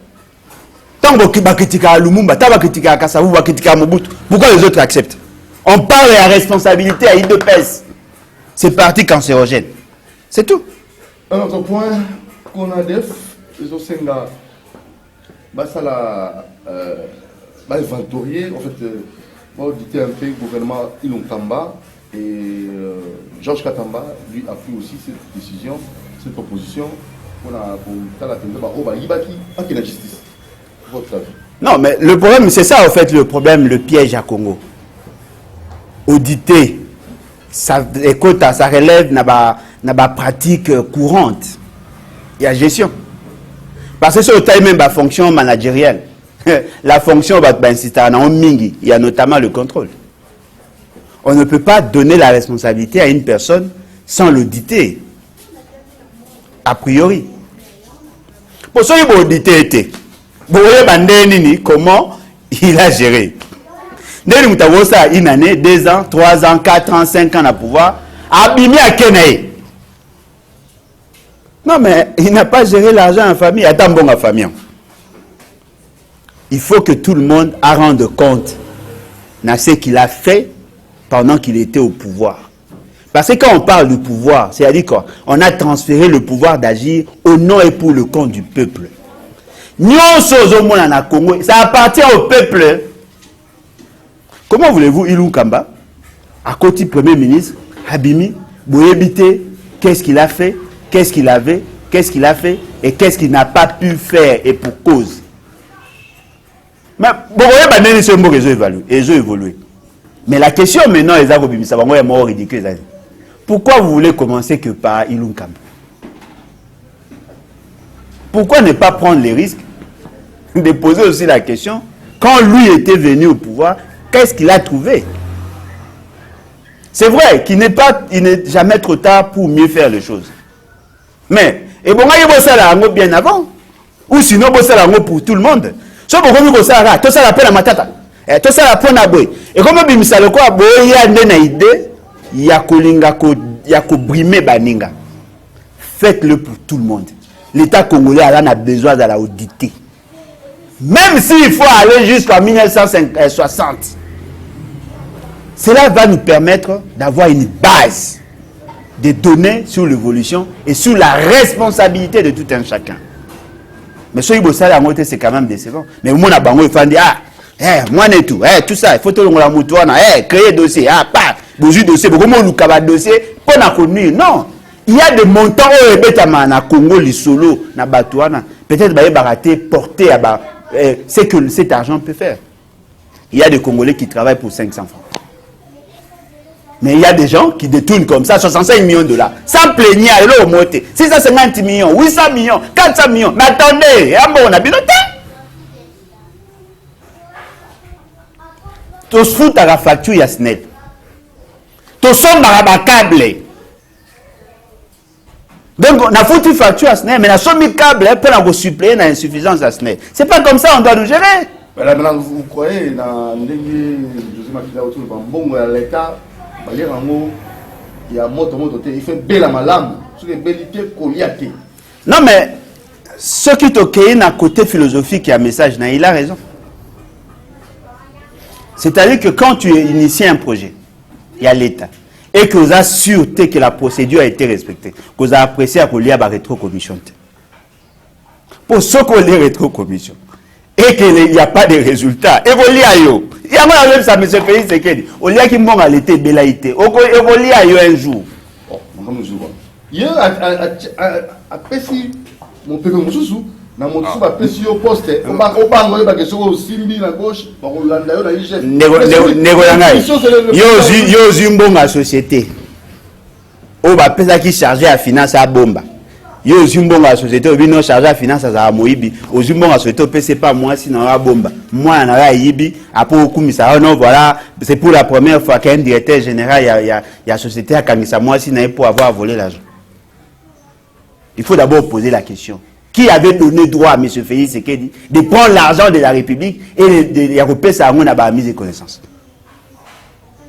Tango ki ba kritika Lumumba, ta ba kritika Kasavu, ba kritika Mobutu. Pourquoi les autres acceptent? On parle de la responsabilité à IDPS. C'est parti cancérogène. C'est tout. Un autre point qu'on a def les Osenga, ça la inventorier, en fait, auditer un peu le gouvernement Ilon Kamba et Georges Katamba, lui, a pris aussi cette décision, cette proposition pour la justice. Votre avis? Non, mais le problème, c'est ça, en fait, le problème, le piège à Congo. Auditer, ça relève de la pratique courante. il y a gestion. Parce que c'est au taille même la fonction managériale. La fonction il y a notamment le contrôle. On ne peut pas donner la responsabilité à une personne sans l'auditer. A priori. Pour ça, il faut auditer. Comment il a géré. Une année, 2 ans, 3 ans, 4 ans, 5 ans à pouvoir. Abîmé à Kenaï. Non, mais il n'a pas géré l'argent en famille. Attends, bon, en famille. Il faut que tout le monde rende compte de ce qu'il a fait pendant qu'il était au pouvoir. Parce que quand on parle du pouvoir, c'est-à-dire qu'on a transféré le pouvoir d'agir au nom et pour le compte du peuple. Ça appartient au peuple. Comment voulez-vous, Ilou Kamba, à côté du Premier ministre, Habimi, Boyebite, qu'est-ce qu'il a fait, qu'est-ce qu'il avait, qu'est-ce qu'il a fait et qu'est-ce qu'il n'a pas pu faire et pour cause. Mais ils ont évolué. Mais la question maintenant, est ridicule. Pourquoi vous voulez commencer que par Ilou Kamba? Pourquoi ne pas prendre les risques de poser aussi la question, quand lui était venu au pouvoir, qu'est-ce qu'il a trouvé? C'est vrai qu'il n'est jamais trop tard pour mieux faire les choses. Mais, et bon, il y a bien avant, ou sinon, il pour tout le monde. So, pourquoi ça la tout ça la peine à matata, tout ça la peine à boy. Et comme il y a quoi, il y a une idée, il y a ko brimer baninga. Faites-le pour tout le monde. L'État congolais a besoin de la auditer. Même s'il faut aller jusqu'en 1960. Cela va nous permettre d'avoir une base de données sur l'évolution et sur la responsabilité de tout un chacun. Mais ce qui est c'est quand même décevant. Mais moi, il faut dire, moi, tout ça, il faut créer dossier, dossier, dossier, non. Il y a des montants au Congo, les solos, peut-être porté à ce que cet argent peut faire. Il y a des Congolais qui travaillent pour 500 francs. Mais il y a des gens qui détournent comme ça 65 millions de dollars. Sans plaigner, alors au monter. 650 millions, 800 millions, 400 millions. Mais attendez, on a piloté. Tu fous ta facture, il y a SNEL. Tu sommes à câble. Donc, on a foutu facture à SNEL, mais on a soumis câble pour suppléer l'insuffisance à SNEL. C'est pas comme ça, on doit nous gérer. Mais là, maintenant, vous croyez, dans José Makila autour de Bambon, l'État, il y a il fait belle malam, sur les bellités coliatés. Non, mais ce qui est à côté philosophique, il y a un message, il a raison. C'est-à-dire que quand tu inities un projet, il y a l'État, et que vous avez sûreté que la procédure a été respectée, que vous avez apprécié à la rétrocommission. Pour ce qu'on est rétrocommission, et qu'il n'y a pas de résultats, évolue à yo. Il y a même ça, M. Félix Sekedi. Au lieu qu'il m'ont allaité, bélaïté. Évolue à yo un jour. Il y a Pessi, mon père Moussou, dans mon sous, Pessi au poste, au banc, au Simbi, la gauche, au Landayo, la Niger. Yo Zimbonga la société. Au bas, Pesa qui chargé à financer à Bomba. Yo Zimbonga la société, au bino chargé à financer à Moïbi. Au Zimbonga la société, c'est pas moi, sinon à Bomba. Moi, on a Yibi, après au Koumissa, non, voilà, c'est pour la première fois qu'un directeur général, il y a société à Kangissa, moi, sinon pour avoir volé l'argent. Il faut d'abord poser la question. Qui avait donné droit à M. Félix Sekedi de prendre l'argent de la République et de repérer ça à mise de connaissance?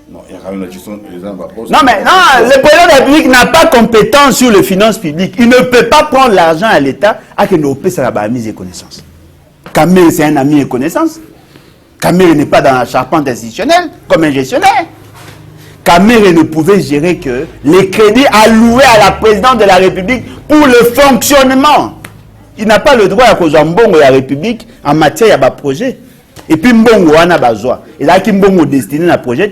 Non, il y a quand même la question. Non, mais non, le président de la République n'a pas compétence sur les finances publiques. Il ne peut pas prendre l'argent à l'État à que nous repérer ça à mise de connaissance. Kamel, c'est un ami de connaissance. Kamel n'est pas dans la charpente institutionnelle comme un gestionnaire. Kamel ne pouvait gérer que les crédits alloués à la présidente de la République pour le fonctionnement. Il n'a pas le droit à cause de la République en matière de projet. Et puis, Mbongo a besoin. Il a Mbongo destiné à projet.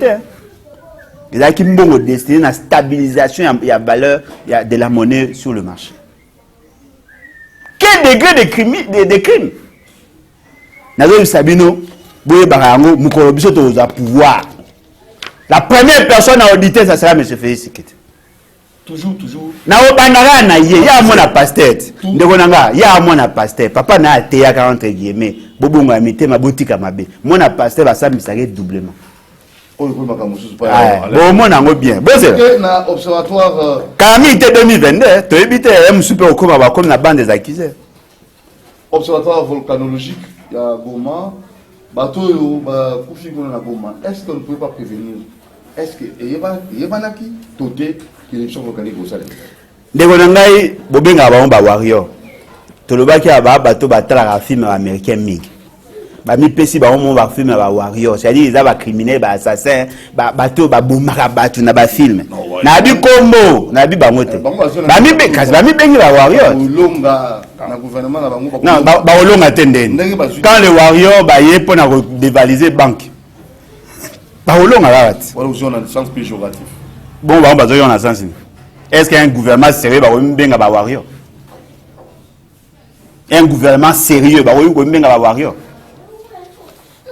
Il a Mbongo destiné à la stabilisation et à la valeur de la monnaie sur le marché. Quel degré de crime? Nazo Sabino, Boye Barango, Moukorobiso Toza pouvoir. La première personne à auditer, ça sera M. Félix Sekedi. Toujours. Na obandaka na ye, ya mona pasteur. Ndeko nanga, ya mona pasteur. Papa na ateyaka entre guillemets. Bobongo ya mitema botika mabe. Mona pasteur basambisaka doublement. Oh, il faut pas bon, mon ango bien. Bon, c'est na observatoire. Camille 2022, tu habites un super comme la bande des accusés. Observatoire volcanologique, il y a Goma. Bateau, Koufi na Goma. Est-ce qu'on ne peut pas prévenir? Est-ce que il y a banaki toté qui l'émission volcanique au Salé? Ndeko nangai bobenga ba warrior. Tolobaki aba bateau batala film américain mig. Ba mi pesi ba mon ba film ba warrior, c'est-à-dire ils ba criminels ba assassin, ba bateau ba bomaka batu na ba film. Na bi kombo, na bi bangote. Ba mi be kasi ba mi bengi ba warrior. Olonga na gouvernement na bango. Non, ba olonga tendeni. Quand le warrior ba yé pour na dévaliser banque. Ba olonga la voilà aussi on a le sens péjoratif. Bon ba bazo yon na sens. Est-ce qu'un gouvernement sérieux ba benga ba warrior? Un gouvernement sérieux ba benga ba warrior?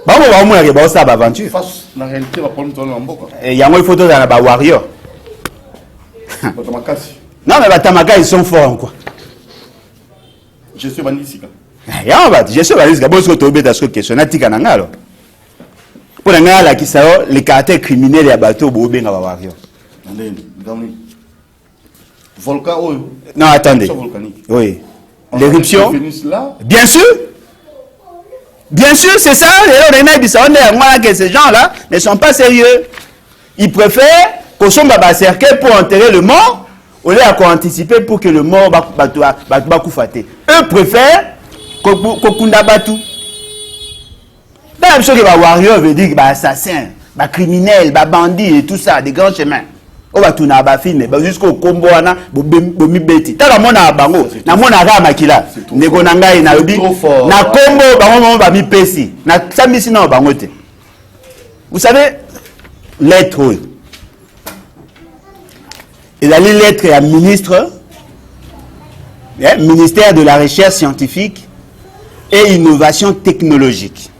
Bah on va voir ça aventure. Face la réalité va prendre ton lambeau. Il y a une photo dans la warrior. Non mais Batamaka ils sont forts quoi. Je suis bandisika. Ya ba, je suis bandisika. Bon ce que tu obéis à ce question natika nangalo. Pour ngala qui ça les caractères criminels ya bateau bo benga ba warrior. Volcan oh. Non attendez. Oui. L'éruption. Bien sûr. Bien sûr, c'est ça. Que ces gens-là ne sont pas sérieux. Ils préfèrent qu'on soit cercle pour enterrer le mort au lieu d'anticiper pour que le mort va koufater. Eux préfèrent qu'on kunda batu. Dans la chose que les warriors veut dire assassin, criminel, bandit et tout ça, des grands chemins. On va tourner à film jusqu'au combo na bomi beti tala mona bango na mona ga makila ndeko na ngai na yobi na combo bango ba mi pesi na sambisi na bango te. Vous savez lettre il a lu lettre à ministre ministère de la recherche scientifique et innovation technologique.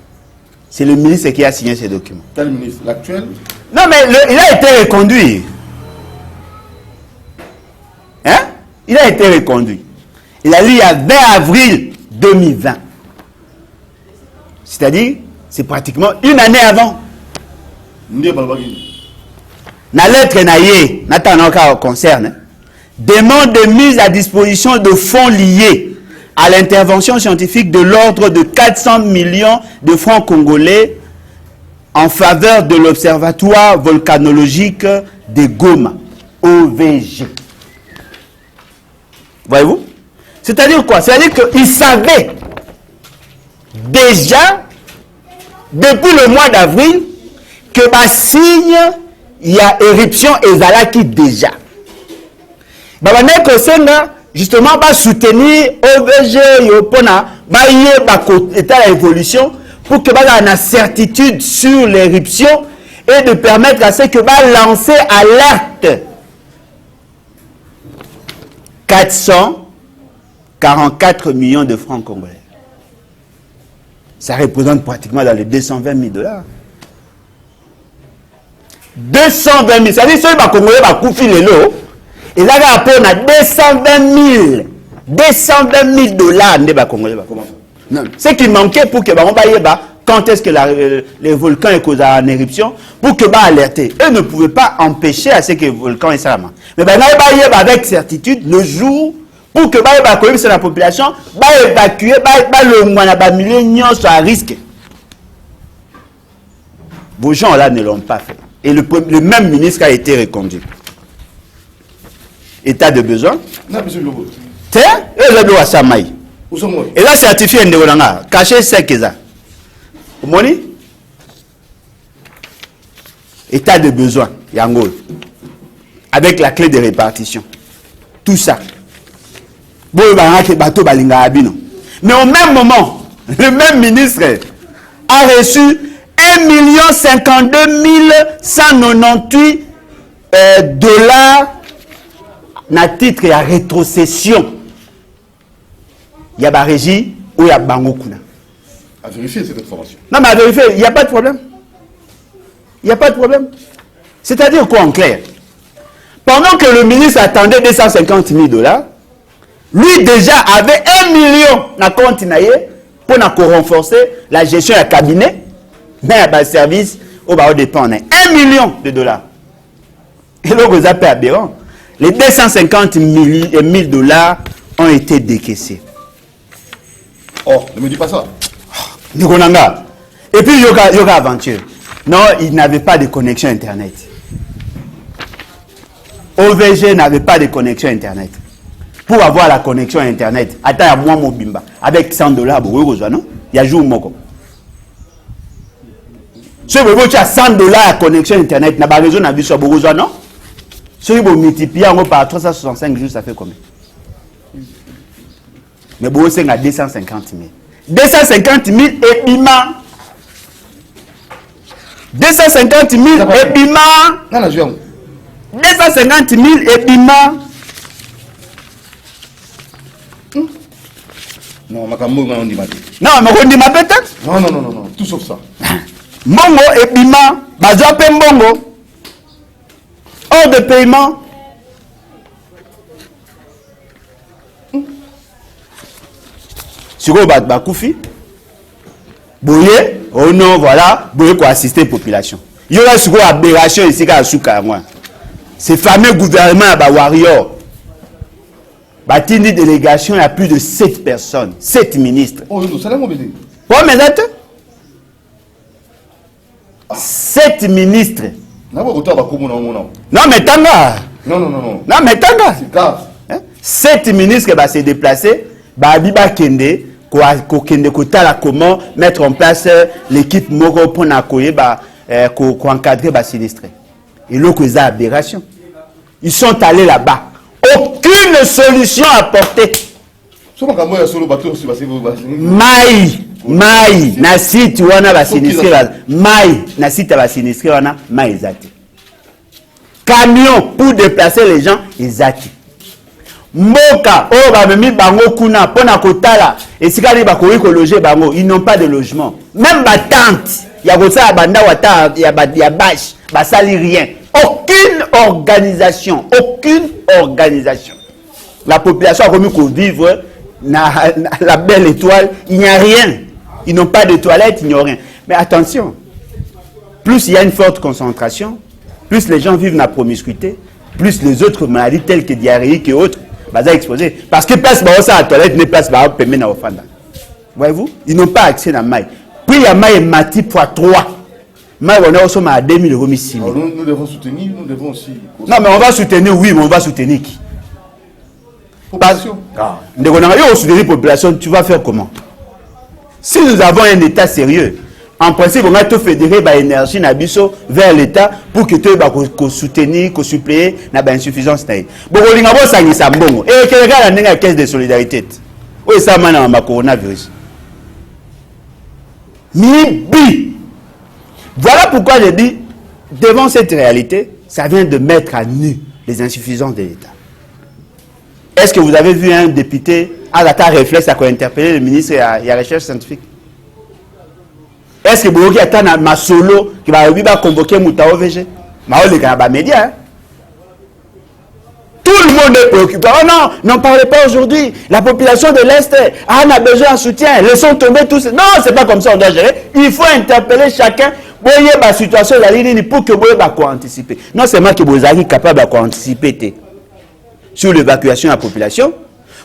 C'est le ministre qui a signé ces documents. Quel ministre? L'actuel? Non mais il a été reconduit. Hein? Il a été reconduit. Il a lu à 20 avril 2020. C'est-à-dire, c'est pratiquement une année avant. La lettre naïe, Nathan concerne, demande de mise à disposition de fonds liés à l'intervention scientifique de l'ordre de 400 millions de francs congolais en faveur de l'Observatoire volcanologique de Goma, OVG. Voyez-vous? C'est-à-dire quoi? C'est-à-dire qu'ils savaient déjà, depuis le mois d'avril, que ma signe, il y a éruption et Zalaki déjà. Justement, va soutenir OVG, Yopona, va y avoir l'évolution pour que va la certitude sur l'éruption et de permettre à ce que va lancer alerte. 444 millions de francs congolais. Ça représente pratiquement dans les 220 000 $. 220 000. Ça veut dire que les Congolais vont couper les lots. Et là, on a 220 000 $. Ce qui manquait pour que quand est-ce que les volcans est causé en éruption, pour que alerter. Eux ne pouvaient pas empêcher à ce que le volcan est ça. Mais avec certitude, le jour, pour que la population évacuer le milieu à risque. Vos gens là ne l'ont pas fait. Et le même ministre a été reconduit. État de besoin. Et là, certifié caché c'est que ça. Moni? État de besoin, Yango. Avec la clé de répartition. Tout ça. Mais au même moment, le même ministre a reçu 1 052 198 $ na titre à rétrocession. Il y a la régie ou il y a Bangokuna. À vérifier cette information. Non, mais à vérifier, il n'y a pas de problème. Il n'y a pas de problème. C'est-à-dire quoi en clair? Pendant que le ministre attendait 250 000 $, lui déjà avait 1 million na compte naye pour renforcer la gestion du cabinet, mais le service au bas dépend 1 million de $. Et là, vous avez aberrant. Les 250 000 $ ont été décaissés. Oh, ne me dis pas ça. Et puis, Yoga Aventure. Non, il n'avait pas de connexion Internet. OVG n'avait pas de connexion Internet. Pour avoir la connexion Internet, attends à moi, Mobimba, avec 100 $, non? Il y a jour moko. Si vous avez 100 $ à connexion Internet, il n'y a pas besoin de sur Bourgeois, non? Si vous multipliez par 365 jours, ça fait combien? Mais vous avez 250 000. 250 000 et bima. 250 000 et bima. Non, non, je viens. 250 000 et bima. Non, on dit non, mais on dit ma peut-être. Non, non, non, non, non, tout sauf ça. Mbongo et bima. Bazope mbongo. Hors de paiement. Sur le Bakoufi, Boye, oh non, voilà, Boye pour assister la population. Il y aura une aberration ici à Soukamoua. Ce fameux gouvernement à Warrior, Batini délégation, il y a plus de 7 personnes, 7 ministres. Oh, non, ça l'a mobilisé. Bon, mais 7 ministres. Non, mais tanga. Non, non, non, non. Non, mais tanga. C'est grave. 7 ministres qui vont se déplacer, Babiba Kende, comment mettre en place l'équipe Moro pour encadrer les sinistrés. Et là, c'est une aberration. Ils sont allés là-bas. Aucune solution apportée. Mai, na site wana ba sinistré mai, na site ba sinistré wana mai ezati. Camion pour déplacer les gens ezati. Moka o ba memi bango kuna pona kotala esika ni ba ko loger bango, ils n'ont pas de logement. Même ba tente ya kosa banda wata ya bash, ba sali rien. Aucune organisation. La population a remis qu'on vivre la belle étoile, il n'y a rien. Ils n'ont pas de toilettes, il n'y a rien. Mais attention, plus il y a une forte concentration, plus les gens vivent dans la promiscuité, plus les autres maladies telles que diarrhéiques et autres, bah, exposées. Parce que place à la toilette, ne place pas à la offrande. Voyez-vous, ils n'ont pas accès à la maille. Puis il y a maille mati fois 3. Maille, on a aussi à 2000 euros. Nous devons soutenir, nous devons aussi. Non, mais on va soutenir, oui, mais on va soutenir qui? Population. La population, tu vas faire comment? Si nous avons un État sérieux, en principe, on va tout fédérer l'énergie vers l'État pour que tu aies soutenir, suppléer l'insuffisance. Bon, on va ça bon. Et que regarde la caisse de solidarité. Oui, ça m'a dans coronavirus. Voilà pourquoi je dis, devant cette réalité, ça vient de mettre à nu les insuffisances de l'État. Est-ce que vous avez vu un député à la réflexe à interpeller le ministre et à la recherche scientifique? Est-ce que vous avez un masolo qui va convoquer Mouta OVG? Média. Tout le monde est préoccupé. Oh non, n'en parlez pas aujourd'hui. La population de l'Est a besoin de soutien. Laissons tomber tous. Non, c'est pas comme ça on doit gérer. Il faut interpeller chacun. Voyez la situation de la ligne pour que vous puissiez anticiper. Non seulement que vous êtes capable d'anticiper sur l'évacuation de la population,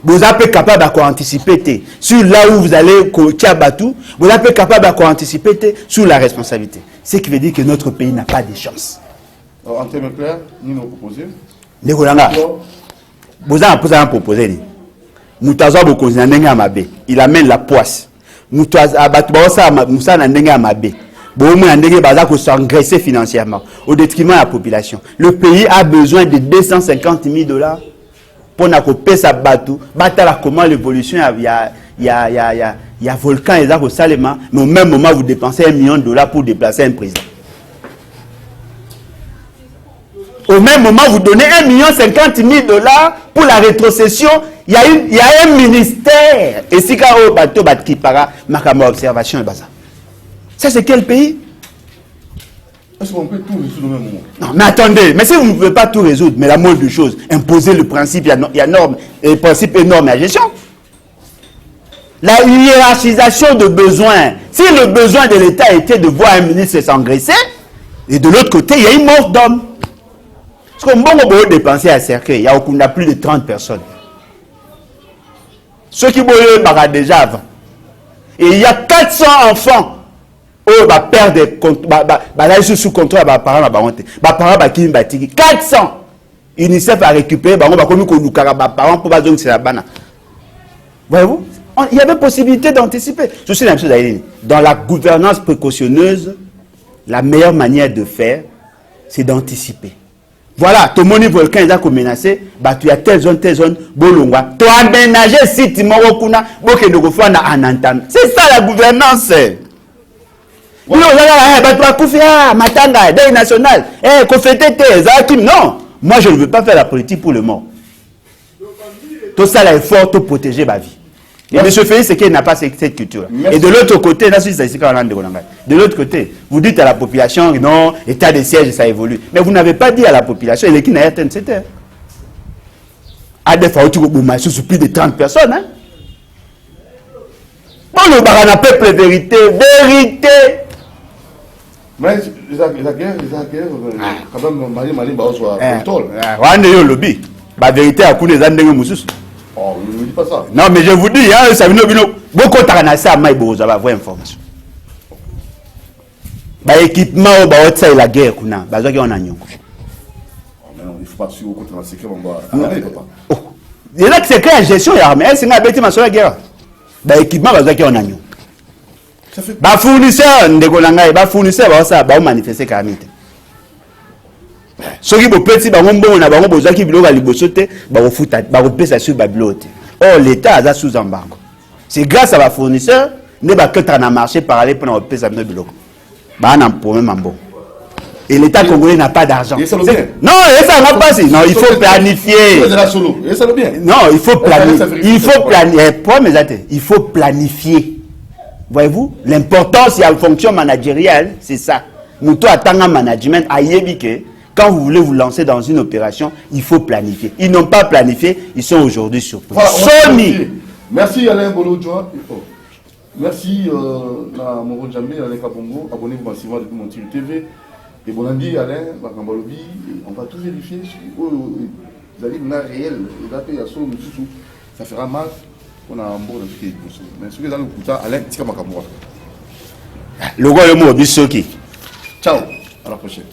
vous êtes capable d'anticiper sur là où vous allez Kiabatou, vous êtes capable d'anticiper sur la responsabilité. Ce qui veut dire que notre pays n'a pas de chance. En termes clairs, nous nous proposons. Vous avez proposé. Il amène la poisse. S'engraisser financièrement au détriment de la population. Le pays a besoin de 250 000 $ pour payer sa bateau. Comment l'évolution, il y a volcan et ça, mais au même moment, vous dépensez $1 million pour déplacer un président. Au même moment, vous donnez 1,50 million $ pour la rétrocession. Il y a un ministère. Et si vous bateau qui para ma observation et ça c'est quel pays? Est-ce qu'on peut tout résoudre au même moment? Non, mais attendez, mais si vous ne pouvez pas tout résoudre, mais la moindre chose, imposer le principe, il y a norme, et le principe et norme à la gestion. La hiérarchisation de besoins. Si le besoin de l'État était de voir un ministre s'engraisser, et de l'autre côté, il y a une mort d'homme. Parce qu'on peut dépenser à Cercueil, il y a plus de 30 personnes. Ceux qui vont déjà avant. Et il y a 400 enfants. Oh, bah, perdre là, sous contrôle, bah, parents, bah, parents, bah, qui 400. UNICEF a récupéré, bah, on va comme bah, parents, pour pas dire que c'est la banane. Voyez-vous? Il y avait possibilité d'anticiper. Je suis la même chose, dans la gouvernance précautionneuse, la meilleure manière de faire, c'est d'anticiper. Voilà, ton moni volcan est menacé, bah tu as telle zone, bolongwa. Tu as aménagé si tu m'as reconna, c'est ça la gouvernance. Non, matanga, deuil national, non, moi je ne veux pas faire la politique pour le mort. Tout ça là est fort, tout protéger ma vie. Et M. Félix, c'est qu'il n'a pas cette culture. Et de l'autre côté, de l'autre côté, vous dites à la population, non, état de siège, ça évolue. Mais vous n'avez pas dit à la population, il est qui n'a été c'était. À des fois, tu as plus de 30 personnes. Hein? Bon, le barana peuple, vérité, vérité. Mais la guerre, quand même, Mali, soit contrôle. On est au lobby. La vérité, à coup des années, oh, ne me dis pas ça. Non, mais je vous dis, hein, ça vient beaucoup de temps, vous avez vraie information. L'équipement, c'est la guerre. On a il ne faut pas suivre contre un secret. Il y a que c'est la gestion de l'armée. C'est un bêtiment sur la guerre. L'équipement, c'est un agneau. Les fournisseurs, ça va manifester carrément. Ceux qui ont petit, or l'État a sous embargo. C'est grâce à la fournisseur, nous avons marché parallèle pour nous payer ça. Et l'État congolais n'a pas d'argent. Non, ça n'a pas. Non, il faut planifier. Non, il faut planifier. Il faut planifier. Voyez-vous, l'importance de la fonction managériale, c'est ça. Nous avons un management à Yébike. Quand vous voulez vous lancer dans une opération, il faut planifier. Ils n'ont pas planifié, ils sont aujourd'hui surpris. Voilà, merci Alain Bolodjoa. Merci à Moro Djambe, Alain Kabongo. Abonnez-vous massivement depuis Montier TV. Et bon lundi, Alain Bakambalobi. On va tout vérifier. Vous allez venir réel. Ça fera mal. On a un bon de mais ce que vous allez écouter, Alain Tika Makamora. Le gars, le mot, Bissoki. Ciao, à la prochaine.